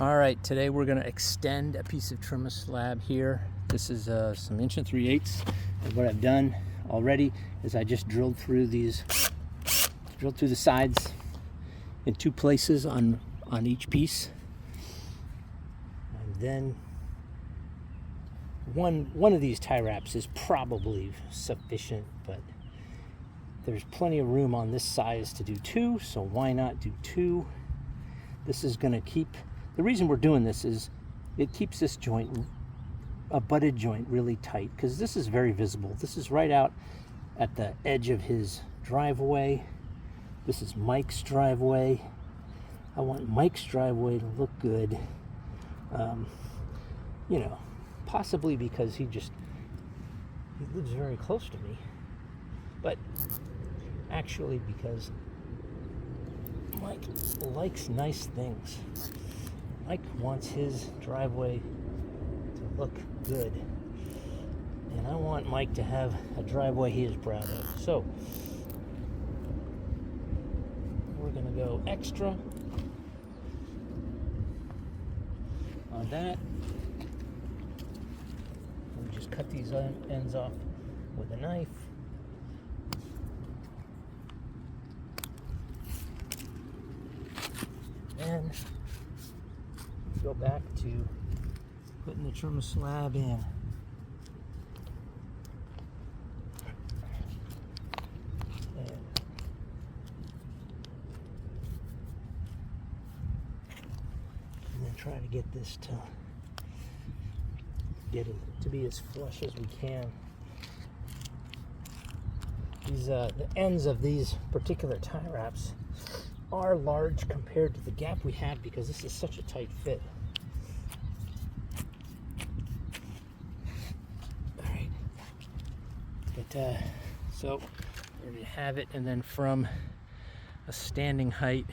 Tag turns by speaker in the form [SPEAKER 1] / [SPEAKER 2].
[SPEAKER 1] All right, today we're going to extend a piece of Trim-A-Slab here. This is some 1 3/8. And what I've done already is I just drilled through the sides in 2 places on each piece. And then one of these tie wraps is probably sufficient, but there's plenty of room on this size to do 2, so why not do 2? This is going to keep, the reason we're doing this is it keeps this joint, a butted joint, really tight, because this is very visible. This is right out at the edge of his driveway. This is Mike's driveway. I want Mike's driveway to look good. You know, possibly because he lives very close to me, but actually because Mike likes nice things. Mike wants his driveway to look good, and I want Mike to have a driveway he is proud of. So we're gonna go extra on that. We just cut these ends off with a knife. And go back to putting the Trim-A-Slab in. And then try to get this to be as flush as we can. These the ends of these particular tie wraps are large compared to the gap we have because this is such a tight fit. All right, but so there you have it. And then from a standing height,